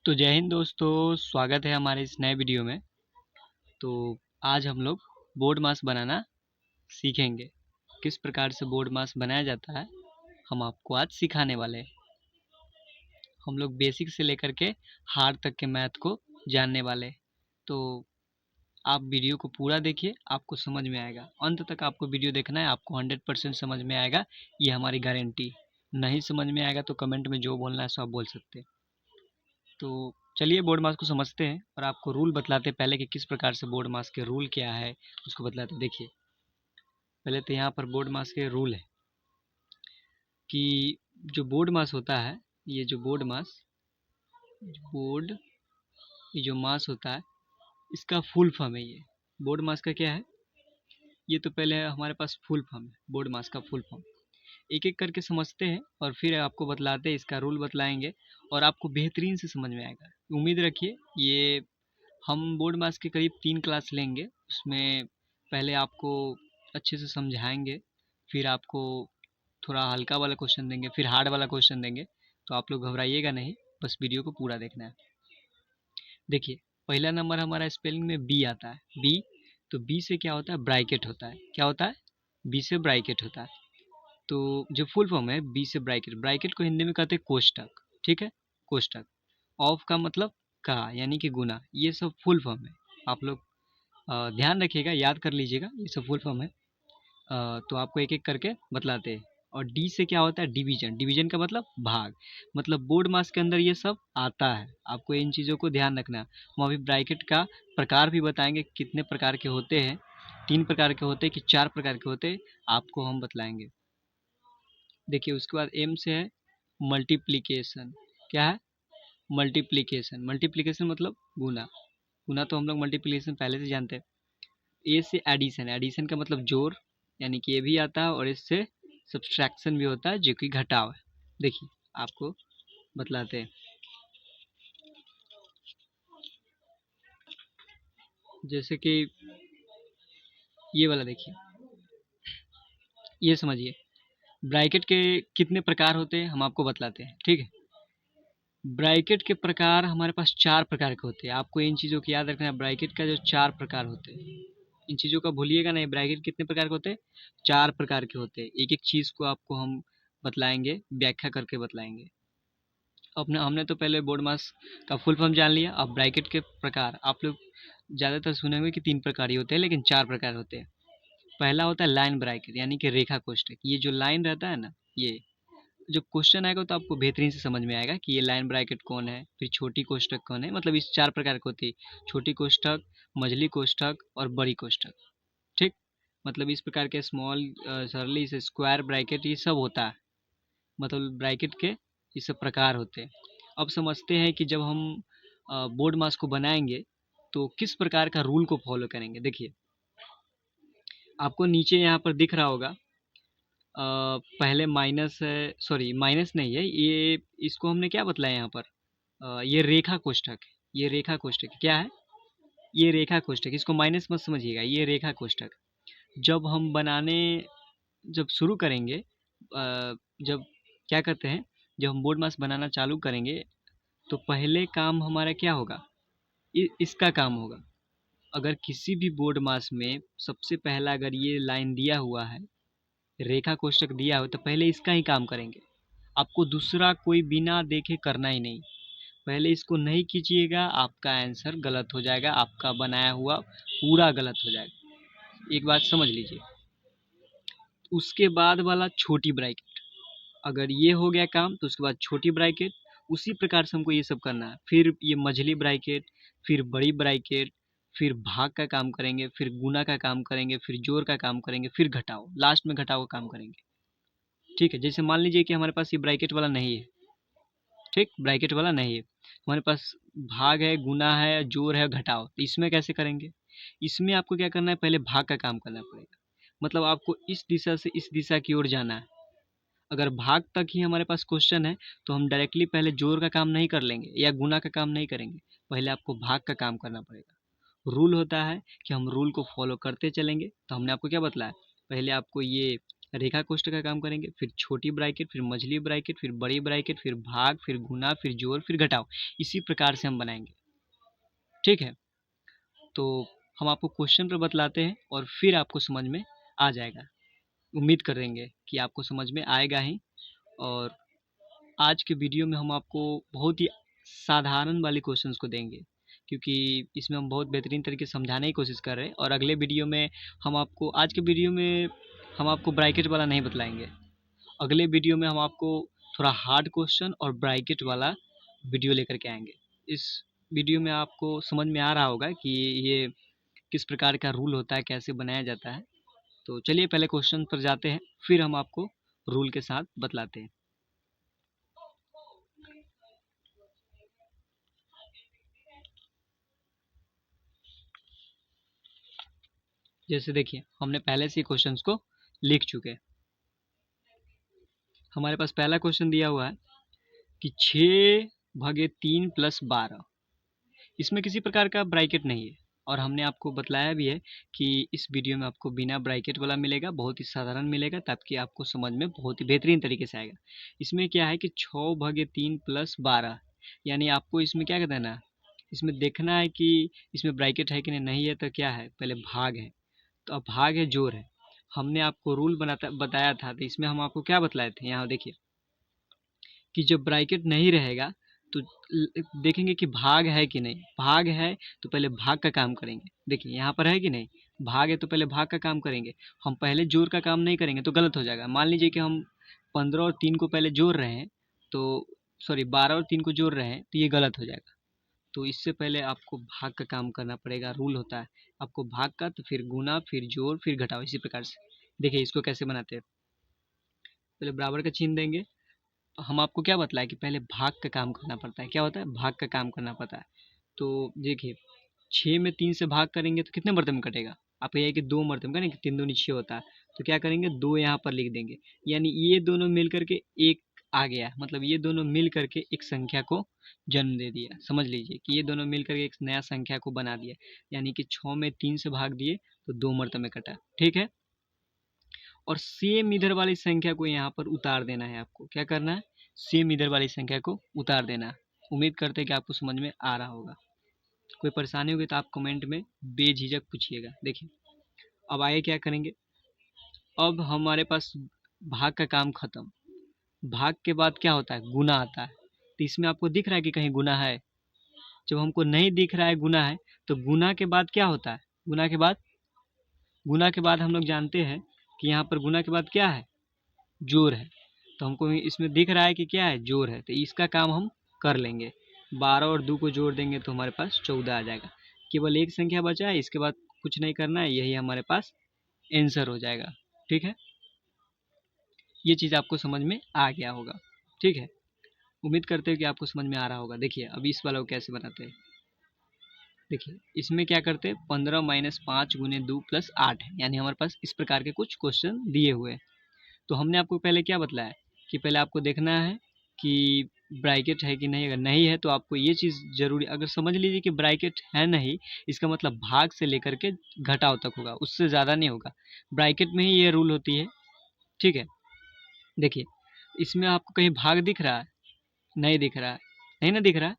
तो जय हिंद दोस्तों, स्वागत है हमारे इस नए वीडियो में। तो आज हम लोग बोर्ड मास बनाना सीखेंगे। किस प्रकार से बोर्ड मास बनाया जाता है हम आपको आज सिखाने वाले हैं। हम लोग बेसिक से लेकर के हार्ड तक के मैथ को जानने वाले हैं। तो आप वीडियो को पूरा देखिए, आपको समझ में आएगा। अंत तक आपको वीडियो देखना है, आपको 100% समझ में आएगा, ये हमारी गारंटी। नहीं समझ में आएगा तो कमेंट में जो बोलना है सो आप बोल सकते हैं। तो चलिए बोर्ड मास को समझते हैं और आपको रूल बतलाते हैं पहले कि किस प्रकार से बोर्ड मास के रूल क्या है उसको बतलाते हैं। देखिए, पहले तो यहाँ पर बोर्ड मास के रूल है कि जो बोर्ड मास होता है, ये जो बोर्ड ये जो मास होता है, इसका फुल फॉर्म है। ये बोर्ड मास का क्या है, ये तो पहले हमारे पास फुल फॉर्म है। बोर्ड मास का फुल फॉर्म एक एक करके समझते हैं और फिर आपको बतलाते हैं, इसका रूल बतलाएंगे और आपको बेहतरीन से समझ में आएगा। उम्मीद रखिए। ये हम बोर्ड मास के करीब 3 क्लास लेंगे। उसमें पहले आपको अच्छे से समझाएंगे, फिर आपको थोड़ा हल्का वाला क्वेश्चन देंगे, फिर हार्ड वाला क्वेश्चन देंगे। तो आप लोग घबराइएगा नहीं, बस वीडियो को पूरा देखना है। देखिए, पहला नंबर हमारा स्पेलिंग में बी आता है। बी, तो बी से क्या होता है, ब्रैकेट होता है। क्या होता है, बी से ब्रैकेट होता है। तो जो फुल फॉर्म है बी से ब्रैकेट, ब्रैकेट को हिंदी में कहते हैं कोष्टक। ठीक है, कोष्टक। ऑफ का मतलब का, यानी कि गुना। ये सब फुल फॉर्म है। आप लोग ध्यान रखिएगा, याद कर लीजिएगा, ये सब फुल फॉर्म है। तो आपको एक एक करके बतलाते हैं। और डी से क्या होता है, डिवीजन। डिवीजन का मतलब भाग, मतलब बोर्ड मास के अंदर ये सब आता है। आपको इन चीज़ों को ध्यान रखना है। हम अभी ब्रैकेट का प्रकार भी बताएंगे, कितने प्रकार के होते हैं, 3 प्रकार के होते हैं कि 4 प्रकार के होते हैं, आपको हम बतलाएंगे। देखिए, उसके बाद एम से है मल्टीप्लिकेशन। क्या है, मल्टीप्लिकेशन। मल्टीप्लिकेशन मतलब गुना। गुना तो हम लोग मल्टीप्लिकेशन पहले से जानते हैं। ए से एडिशन। एडिशन का मतलब जोड़, यानी कि ये भी आता है। और इससे सब्सट्रैक्शन भी होता है, जो कि घटाव है। देखिए, आपको बतलाते हैं। जैसे कि ये वाला देखिए, ये समझिए। ब्रैकेट के कितने प्रकार होते हैं हम आपको बतलाते हैं, ठीक है। ब्रैकेट के प्रकार हमारे पास 4 प्रकार के होते हैं। आपको इन चीज़ों को याद रखना है। ब्रैकेट का जो 4 प्रकार होते हैं, इन चीज़ों का भूलिएगा नहीं। ब्रैकेट कितने प्रकार के होते हैं, 4 प्रकार के होते हैं। एक एक चीज़ को आपको हम बतलाएंगे, व्याख्या करके बतलाएंगे। अपने हमने तो पहले बोर्ड मास का फुल फॉर्म जान लिया। अब ब्रैकेट के प्रकार आप लोग ज़्यादातर सुने होंगे कि 3 प्रकार ही होते हैं, लेकिन 4 प्रकार होते हैं। पहला होता है लाइन ब्रैकेट, यानी कि रेखा कोष्ठक। ये जो लाइन रहता है ना, ये जो क्वेश्चन आएगा तो आपको बेहतरीन से समझ में आएगा कि ये लाइन ब्रैकेट कौन है, फिर छोटी कोष्ठक कौन है। मतलब इस 4 प्रकार की होती है, छोटी कोष्ठक, मझली कोष्ठक और बड़ी कोष्ठक। ठीक, मतलब इस प्रकार के स्मॉल, सरली से स्क्वायर ब्रैकेट, ये सब होता है। मतलब ब्रैकेट के ये सब प्रकार होते हैं। अब समझते हैं कि जब हम बोर्ड मास को बनाएंगे तो किस प्रकार का रूल को फॉलो करेंगे। देखिए, आपको नीचे यहाँ पर दिख रहा होगा, पहले माइनस है, सॉरी माइनस नहीं है ये, इसको हमने क्या बतलाया यहाँ पर, ये रेखा कोष्ठक है। ये रेखा कोष्ठक क्या है, ये रेखा कोष्ठक। इसको माइनस मत समझिएगा, ये रेखा कोष्ठक। जब हम बनाने, जब शुरू करेंगे, जब क्या करते हैं, जब हम बोर्ड मास बनाना चालू करेंगे तो पहले काम हमारा क्या होगा, इसका काम होगा। अगर किसी भी बोर्ड मास में सबसे पहला अगर ये लाइन दिया हुआ है, रेखा कोष्ठक दिया हो, तो पहले इसका ही काम करेंगे। आपको दूसरा कोई बिना देखे करना ही नहीं। पहले इसको नहीं कीजिएगा, आपका आंसर गलत हो जाएगा, आपका बनाया हुआ पूरा गलत हो जाएगा। एक बात समझ लीजिए। उसके बाद वाला छोटी ब्रैकेट, अगर ये हो गया काम तो उसके बाद छोटी ब्रैकेट। उसी प्रकार से हमको ये सब करना है। फिर ये मझली ब्रैकेट, फिर बड़ी ब्रैकेट, फिर भाग का काम करेंगे, फिर गुना का काम करेंगे, फिर जोड़ का काम करेंगे, फिर घटाओ, लास्ट में घटाओ का काम करेंगे। ठीक है, जैसे मान लीजिए कि हमारे पास ये ब्रैकेट वाला नहीं है। ठीक, ब्रैकेट वाला नहीं है हमारे पास, भाग है, गुना है, जोड़ है, घटाओ, तो इसमें कैसे करेंगे। इसमें आपको क्या करना है, पहले भाग का काम करना पड़ेगा। मतलब आपको इस दिशा से इस दिशा की ओर जाना है। अगर भाग तक ही हमारे पास क्वेश्चन है तो हम डायरेक्टली पहले जोड़ का काम नहीं कर लेंगे या गुना का काम नहीं करेंगे, पहले आपको भाग का काम करना पड़ेगा। रूल होता है कि हम रूल को फॉलो करते चलेंगे। तो हमने आपको क्या बतलाया, पहले आपको ये रेखा कोष्ठक का काम करेंगे, फिर छोटी ब्रैकेट, फिर मझली ब्रैकेट, फिर बड़ी ब्रैकेट, फिर भाग, फिर गुना, फिर जोड़, फिर घटाओ। इसी प्रकार से हम बनाएंगे। ठीक है, तो हम आपको क्वेश्चन पर बतलाते हैं और फिर आपको समझ में आ जाएगा। उम्मीद करेंगे कि आपको समझ में आएगा ही। और आज के वीडियो में हम आपको बहुत ही साधारण वाले क्वेश्चंस को देंगे, क्योंकि इसमें हम बहुत बेहतरीन तरीके से समझाने की कोशिश कर रहे हैं। और अगले वीडियो में हम आपको, आज के वीडियो में हम आपको ब्रैकेट वाला नहीं बतलाएंगे। अगले वीडियो में हम आपको थोड़ा हार्ड क्वेश्चन और ब्रैकेट वाला वीडियो लेकर के आएंगे। इस वीडियो में आपको समझ में आ रहा होगा कि ये किस प्रकार का रूल होता है, कैसे बनाया जाता है। तो चलिए पहले क्वेश्चन पर जाते हैं, फिर हम आपको रूल के साथ बतलाते हैं। जैसे देखिए, हमने पहले से ही क्वेश्चंस को लिख चुके हैं। हमारे पास पहला क्वेश्चन दिया हुआ है कि 6/3 + 12। इसमें किसी प्रकार का ब्रैकेट नहीं है, और हमने आपको बतलाया भी है कि इस वीडियो में आपको बिना ब्रैकेट वाला मिलेगा, बहुत ही साधारण मिलेगा, ताकि आपको समझ में बहुत ही बेहतरीन तरीके से आएगा। इसमें क्या है कि 6/3 + 12, यानी आपको इसमें क्या कहते हैं ना, इसमें देखना है कि इसमें ब्रैकेट है कि नहीं है। तो क्या है, पहले भाग है, तो अब भाग है, जोड़ है। हमने आपको रूल बताया था, तो इसमें हम आपको क्या बतलाए थे, यहाँ देखिए कि जब ब्रैकेट नहीं रहेगा तो देखेंगे कि भाग है कि नहीं। भाग है तो पहले भाग का काम करेंगे। देखिए यहाँ पर है कि नहीं, भाग है तो पहले भाग का काम करेंगे। हम पहले जोड़ का काम नहीं करेंगे तो गलत हो जाएगा। मान लीजिए कि हम 15 और 3 को पहले जोड़ रहे हैं, तो सॉरी 12 और 3 को जोड़ रहे हैं, तो ये गलत हो जाएगा। तो इससे पहले आपको भाग का काम करना पड़ेगा। रूल होता है आपको भाग का, तो फिर गुना, फिर जोड़, फिर घटाओ, इसी प्रकार से। देखिए इसको कैसे बनाते हैं, पहले बराबर का चिन्ह देंगे। हम आपको क्या बतलाया कि पहले भाग का काम करना पड़ता है। क्या होता है, भाग का काम करना पड़ता है। तो देखिए 6 में 3 से भाग करेंगे तो कितने मरतबे में कटेगा, आप ये है कि 2 मरतबे में करेंगे, 3 दूनी 6 होता है। तो क्या करेंगे, 2 यहाँ पर लिख देंगे, यानी ये दोनों मिल करके एक आ गया। मतलब ये दोनों मिल करके एक संख्या को जन्म दे दिया। समझ लीजिए कि ये दोनों मिल करके एक नया संख्या को बना दिया, यानी कि 6 में 3 से भाग दिए तो 2 मरतबे में कटा। ठीक है, और सेम इधर वाली संख्या को यहाँ पर उतार देना है। आपको क्या करना है, सेम इधर वाली संख्या को उतार देना है। उम्मीद करते हैं कि आपको समझ में आ रहा होगा। कोई परेशानी होगी तो आप कमेंट में बेझिझक पूछिएगा। देखिए अब आगे क्या करेंगे, अब हमारे पास भाग का काम खत्म। भाग के बाद क्या होता है, गुना आता है। तो इसमें आपको दिख रहा है कि कहीं गुना है। जब हमको नहीं दिख रहा है गुना है, तो गुना के बाद क्या होता है, गुना के बाद हम लोग जानते हैं कि यहाँ पर गुना के बाद क्या है, जोड़ है। तो हमको इसमें दिख रहा है कि क्या है, जोड़ है, तो इसका काम हम कर लेंगे। 12 और 2 को जोड़ देंगे तो हमारे पास 14 आ जाएगा। केवल एक संख्या बचा है, इसके बाद कुछ नहीं करना है, यही हमारे पास आंसर हो जाएगा। ठीक है, ये चीज़ आपको समझ में आ गया होगा। ठीक है, उम्मीद करते हो कि आपको समझ में आ रहा होगा। देखिए अब इस वाला को कैसे बनाते हैं। देखिए इसमें क्या करते हैं, 15 - 5 × 2 + 8 है, यानी हमारे पास इस प्रकार के कुछ क्वेश्चन दिए हुए हैं। तो हमने आपको पहले क्या बतलाया कि पहले आपको देखना है कि ब्रैकेट है कि नहीं। अगर नहीं है तो आपको ये चीज़ ज़रूरी, अगर समझ लीजिए कि ब्रैकेट है नहीं, इसका मतलब भाग से लेकर के घटाव तक होगा, उससे ज़्यादा नहीं होगा। ब्रैकेट में ही ये रूल होती है। ठीक है, देखिए इसमें आपको कहीं भाग दिख रहा है, नहीं दिख रहा है, नहीं ना दिख रहा है।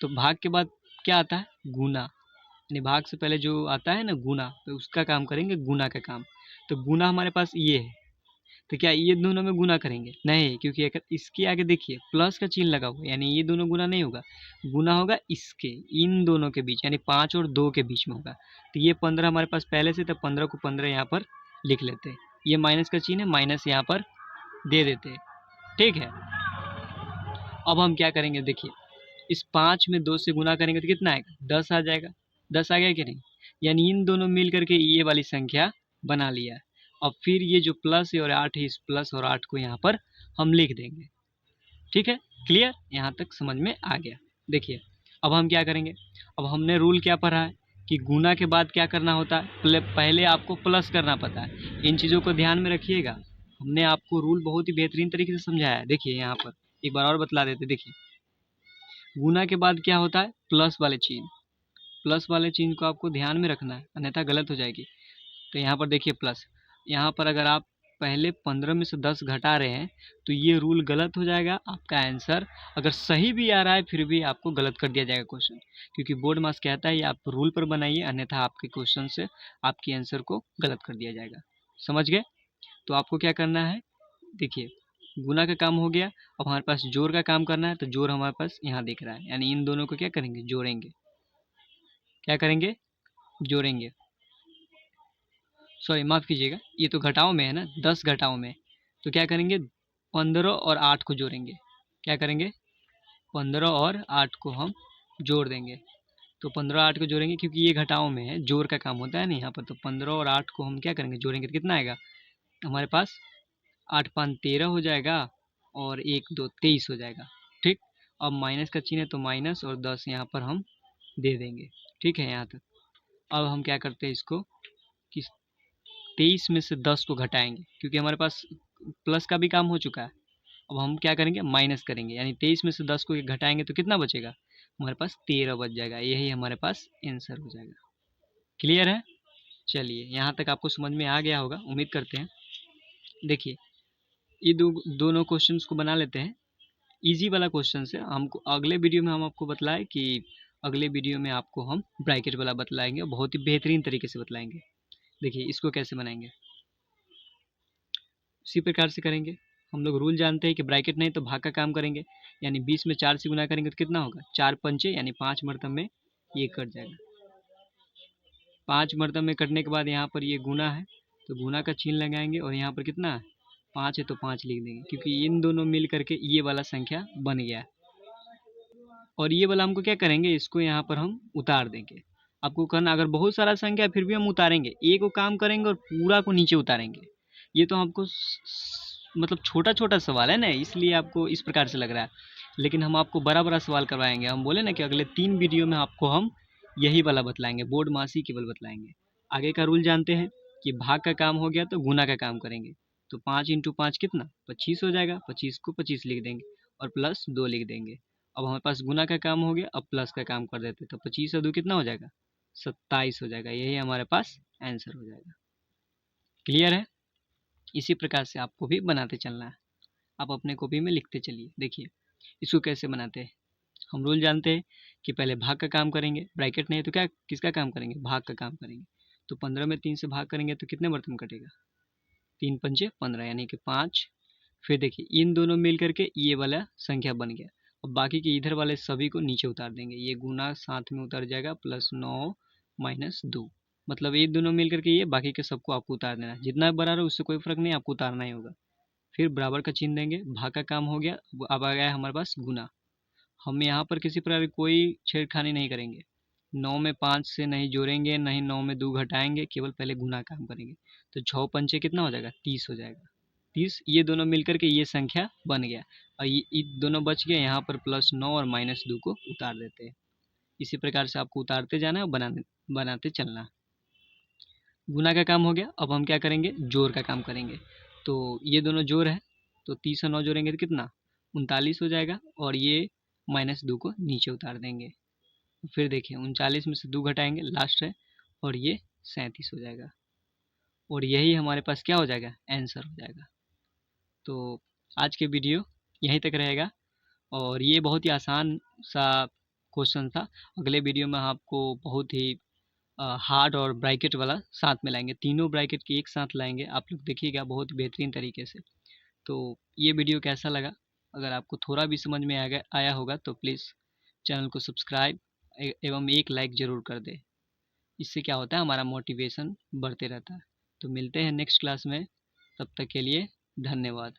तो भाग के बाद क्या आता है, गुना। यानी भाग से पहले जो आता है ना गुना, तो उसका काम करेंगे, गुना का काम। तो गुना हमारे पास ये है, तो क्या ये दोनों में गुना करेंगे, नहीं, क्योंकि अगर इसके आगे देखिए प्लस का चिन्ह लगा हुआ है, यानी ये दोनों गुना नहीं होगा। गुना होगा इसके, इन दोनों के बीच, यानी 5 और 2 के बीच में होगा। तो ये 15 हमारे पास पहले से, तो 15 को 15 यहाँ पर लिख लेते हैं। ये माइनस का चिन्ह है, माइनस यहाँ पर दे देते हैं। ठीक है, अब हम क्या करेंगे, देखिए इस 5 में 2 से गुना करेंगे तो कितना आएगा, 10 आ जाएगा। 10 आ गया कि नहीं, यानी इन दोनों मिल करके ये वाली संख्या बना लिया है। अब फिर ये जो प्लस है और 8 है, इस प्लस और 8 को यहाँ पर हम लिख देंगे। ठीक है, क्लियर, यहाँ तक समझ में आ गया। देखिए अब हम क्या करेंगे, अब हमने रूल क्या पढ़ा है कि गुना के बाद क्या करना होता है, पहले आपको प्लस करना पता है। इन चीज़ों को ध्यान में रखिएगा। हमने आपको रूल बहुत ही बेहतरीन तरीके से समझाया है। देखिए यहाँ पर एक बार और बतला देते। देखिए गुना के बाद क्या होता है, प्लस वाले चिन्ह। प्लस वाले चिन्ह को आपको ध्यान में रखना है, अन्यथा गलत हो जाएगी। तो यहाँ पर देखिए प्लस, यहाँ पर अगर आप पहले 15 में से 10 घटा रहे हैं तो ये रूल गलत हो जाएगा। आपका आंसर अगर सही भी आ रहा है फिर भी आपको गलत कर दिया जाएगा क्वेश्चन, क्योंकि बोर्ड मार्क्स कहता है ये आप रूल पर बनाइए, अन्यथा आपके क्वेश्चन से आपके आंसर को गलत कर दिया जाएगा। समझ गए? तो आपको क्या करना है, देखिए गुना का काम हो गया। अब हमारे पास जोड़ का काम करना है, तो जोड़ हमारे पास यहाँ दिख रहा है, यानी इन दोनों को क्या करेंगे, जोड़ेंगे। क्या करेंगे, जोड़ेंगे। सॉरी माफ़ कीजिएगा, ये तो घटाओ में है ना, 10 घटाओ में। तो क्या करेंगे, 15 और 8 को जोड़ेंगे। क्या करेंगे, 15 और 8 को हम जोड़ देंगे। तो 15 8 को जोड़ेंगे क्योंकि ये घटाओ में है, जोड़ का काम होता है ना यहाँ पर। तो 15 और 8 को हम क्या करेंगे, जोड़ेंगे तो कितना आएगा हमारे पास, 8 5 13 हो जाएगा और 1 2 23 हो जाएगा। ठीक, अब माइनस का चिन्ह है तो माइनस और 10 यहाँ पर हम दे देंगे। ठीक है यहाँ तक। अब हम क्या करते हैं इसको कि 23 में से 10 को घटाएंगे, क्योंकि हमारे पास प्लस का भी काम हो चुका है। अब हम क्या करेंगे, माइनस करेंगे, यानी 23 में से 10 को घटाएंगे तो कितना बचेगा हमारे पास, 13 बच जाएगा। यही हमारे पास आंसर हो जाएगा। क्लियर है? चलिए यहाँ तक आपको समझ में आ गया होगा, उम्मीद करते हैं। देखिए ये दोनों क्वेश्चंस को बना लेते हैं। इजी वाला क्वेश्चन है, हमको अगले वीडियो में हम आपको बतलाएं कि अगले वीडियो में आपको हम ब्रैकेट वाला बतलाएंगे, बहुत ही बेहतरीन तरीके से बतलाएंगे। देखिए इसको कैसे बनाएंगे, उसी प्रकार से करेंगे। हम लोग रूल जानते हैं कि ब्रैकेट नहीं तो भाग का काम करेंगे, यानी 20 में 4 से गुना करेंगे तो कितना होगा, 4 पंचे यानी 5 मरतब में ये कट जाएगा। 5 मरतब में कटने के बाद यहाँ पर ये गुना है तो गुना का चिन्ह लगाएंगे, और यहाँ पर कितना है 5 है तो 5 लिख देंगे, क्योंकि इन दोनों मिल करके ये वाला संख्या बन गया है। और ये वाला हमको क्या करेंगे, इसको यहाँ पर हम उतार देंगे। आपको करना, अगर बहुत सारा संख्या है फिर भी हम उतारेंगे, एक को काम करेंगे और पूरा को नीचे उतारेंगे। ये तो हमको मतलब छोटा छोटा सवाल है ना, इसलिए आपको इस प्रकार से लग रहा है, लेकिन हम आपको बड़ा बड़ा सवाल करवाएंगे। हम बोले ना कि अगले 3 वीडियो में आपको हम यही वाला बतलाएंगे, बोर्ड मास ही केवल बतलाएंगे। आगे का रूल जानते हैं कि भाग का काम हो गया तो गुना का काम करेंगे। तो 5 इंटू 5 कितना, 25 हो जाएगा। 25 को 25 लिख देंगे और प्लस 2 लिख देंगे। अब हमारे पास गुना का काम हो गया, अब प्लस का काम कर देते, तो 25 और 2 कितना हो जाएगा, 27 हो जाएगा। यही हमारे पास आंसर हो जाएगा। क्लियर है? इसी प्रकार से आपको भी बनाते चलना है। आप अपने कॉपी में लिखते चलिए। देखिए इसको कैसे बनाते हैं। हम रूल जानते हैं कि पहले भाग का काम करेंगे, ब्रैकेट नहीं है तो क्या किसका काम करेंगे, भाग का काम करेंगे। तो 15 में 3 से भाग करेंगे तो कितने बर्तन कटेगा, 3 पंचे 15 यानी कि 5। फिर देखिए इन दोनों मिल करके ये वाला संख्या बन गया। अब बाकी के इधर वाले सभी को नीचे उतार देंगे, ये गुना साथ में उतर जाएगा, प्लस 9 माइनस 2, मतलब ये दोनों मिल करके ये, बाकी के सबको आपको उतार देना है। जितना बड़ा रहा उससे कोई फर्क नहीं, आपको उतारना ही होगा। फिर बराबर का चिन्ह देंगे, भाग का काम हो गया। अब आ गया हमारे पास गुना। हम यहाँ पर किसी प्रकार की कोई छेड़खानी नहीं करेंगे, 9 में 5 से नहीं जोड़ेंगे, नहीं 9 में 2 घटाएंगे, केवल पहले गुना काम करेंगे। तो 6 पंचे कितना हो जाएगा, 30 हो जाएगा। 30 ये दोनों मिलकर के ये संख्या बन गया, और ये दोनों बच गए। यहाँ पर प्लस 9 और माइनस 2 को उतार देते हैं। इसी प्रकार से आपको उतारते जाना है और बनाते चलना है। गुना का काम हो गया, अब हम क्या करेंगे, जोड़ का काम करेंगे। तो ये दोनों जोड़ है, तो 30 और 9 जोड़ेंगे तो कितना, 39 हो जाएगा, और ये माइनस 2 को नीचे उतार देंगे। फिर देखिए 39 में से 2 घटाएंगे, लास्ट है, और ये 37 हो जाएगा। और यही हमारे पास क्या हो जाएगा, आंसर हो जाएगा। तो आज के वीडियो यहीं तक रहेगा, और ये बहुत ही आसान सा क्वेश्चन था। अगले वीडियो में आपको बहुत ही हार्ड और ब्रैकेट वाला साथ में लाएंगे, तीनों ब्रैकेट के एक साथ लाएंगे। आप लोग देखिएगा बहुत बेहतरीन तरीके से। तो ये वीडियो कैसा लगा, अगर आपको थोड़ा भी समझ में आया होगा तो प्लीज़ चैनल को सब्सक्राइब एवं एक लाइक ज़रूर कर दें। इससे क्या होता है, हमारा मोटिवेशन बढ़ते रहता है। तो मिलते हैं नेक्स्ट क्लास में, तब तक के लिए धन्यवाद।